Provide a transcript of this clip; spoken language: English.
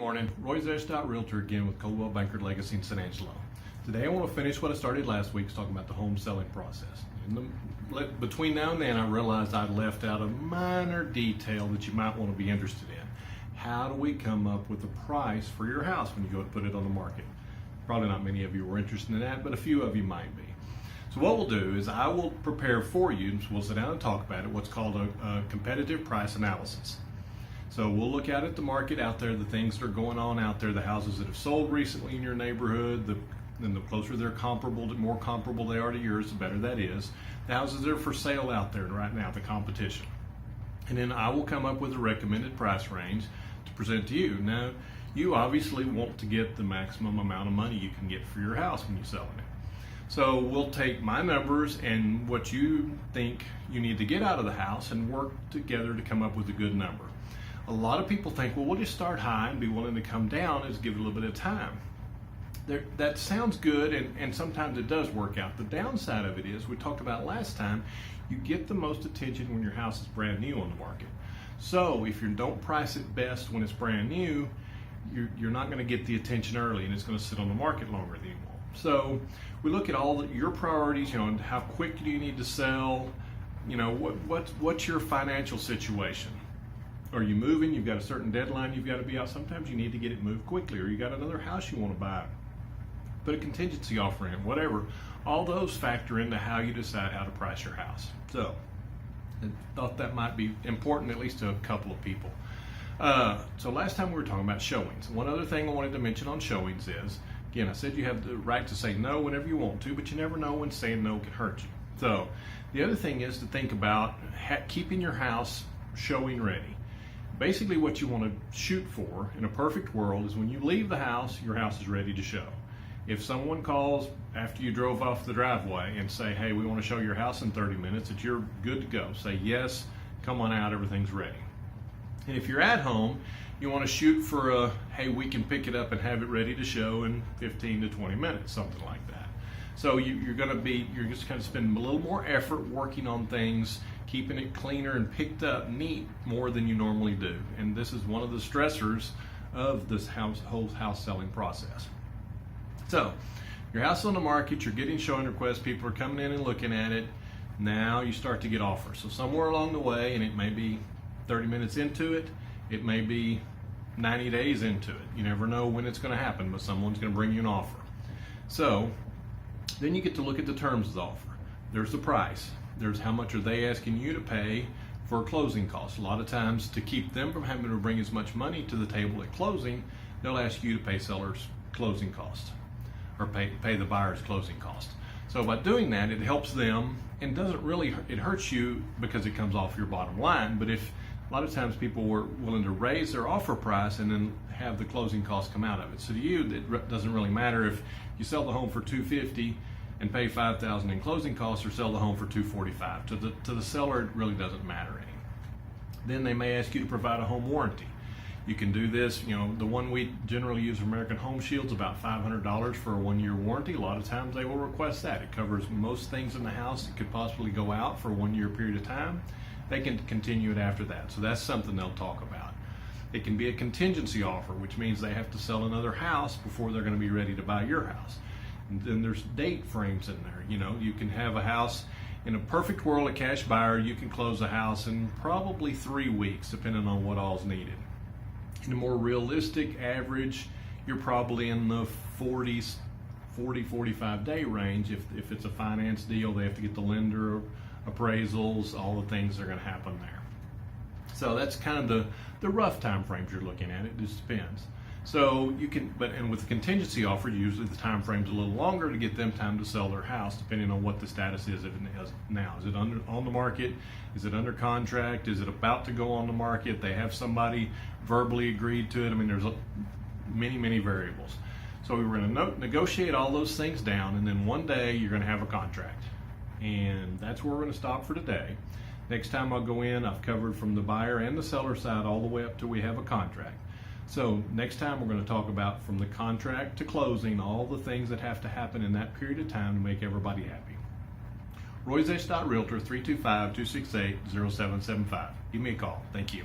morning, RoyZesch.REALTOR again with Coldwell Banker Legacy in San Angelo. Today I want to finish what I started last week talking about the home selling process. Between now and then I realized I'd left out a minor detail that you might want to be interested in. How do we come up with a price for your house when you go to put it on the market? Probably not many of you were interested in that, but a few of you might be. So what we'll do is I will prepare for you, so we'll sit down and talk about it, what's called a competitive price analysis. So we'll look at the market out there, the things that are going on out there, the houses that have sold recently in your neighborhood, the closer they're comparable, the more comparable they are to yours, the better that is. The houses that are for sale out there right now, the competition. And then I will come up with a recommended price range to present to you. Now, you obviously want to get the maximum amount of money you can get for your house when you're selling it. So we'll take my numbers and what you think you need to get out of the house and work together to come up with a good number. A lot of people think, well, we'll just start high and be willing to come down and just give it a little bit of time. That sounds good, and sometimes it does work out. The downside of it is, we talked about last time, you get the most attention when your house is brand new on the market. So if you don't price it best when it's brand new, you're not going to get the attention early, and it's going to sit on the market longer than you want. So we look at all your priorities, and how quick do you need to sell, what's your financial situation? Are you moving? You've got a certain deadline you've got to be out. Sometimes you need to get it moved quickly, or you got another house you want to buy. Put a contingency offer in, whatever. All those factor into how you decide how to price your house. So I thought that might be important, at least to a couple of people. So last time we were talking about showings. One other thing I wanted to mention on showings is, again, I said you have the right to say no whenever you want to, but you never know when saying no can hurt you. So the other thing is to think about keeping your house showing ready. Basically what you want to shoot for in a perfect world is when you leave the house, your house is ready to show. If someone calls after you drove off the driveway and say, hey, we want to show your house in 30 minutes, that you're good to go. Say yes, come on out, everything's ready. And if you're at home, you want to shoot for hey, we can pick it up and have it ready to show in 15 to 20 minutes, something like that. So you're just kind of spending a little more effort working on things, keeping it cleaner and picked up neat more than you normally do. And this is one of the stressors of this whole house selling process. So your house is on the market, you're getting showing requests, people are coming in and looking at it. Now you start to get offers. So somewhere along the way, and it may be 30 minutes into it, it may be 90 days into it. You never know when it's going to happen, but someone's going to bring you an offer. So then you get to look at the terms of the offer. There's the price. There's how much are they asking you to pay for closing costs. A lot of times, to keep them from having to bring as much money to the table at closing, they'll ask you to pay seller's closing cost, or pay the buyer's closing cost. So by doing that, it helps them, and it hurts you because it comes off your bottom line. But if a lot of times people were willing to raise their offer price and then have the closing costs come out of it. So to you, it doesn't really matter if you sell the home for $250 and pay $5,000 in closing costs, or sell the home for $245. To the seller, it really doesn't matter any. Then they may ask you to provide a home warranty. You can do this, the one we generally use, American Home Shield's about $500 for a 1-year warranty. A lot of times they will request that. It covers most things in the house that could possibly go out for a 1-year period of time. They can continue it after that. So that's something they'll talk about. It can be a contingency offer, which means they have to sell another house before they're going to be ready to buy your house. And then there's date frames in there. You can have a house, in a perfect world, a cash buyer, you can close a house in probably 3 weeks, depending on what all's needed. In a more realistic average, you're probably in the 45 day range. If it's a finance deal, they have to get the lender appraisals, all the things that are going to happen there. So that's kind of the rough time frames you're looking at. It just depends. So you can, and with the contingency offer, usually the time frame's a little longer to get them time to sell their house, depending on what the status is now. Is it on the market? Is it under contract? Is it about to go on the market? They have somebody verbally agreed to it. I mean, there's many variables. So we were going to negotiate all those things down, and then one day you're going to have a contract. And that's where we're going to stop for today. Next time I'll go in, I've covered from the buyer and the seller side all the way up till we have a contract. So next time we're going to talk about from the contract to closing, all the things that have to happen in that period of time to make everybody happy. RoyZesch.REALTOR, 325-268-0775. Give me a call. Thank you.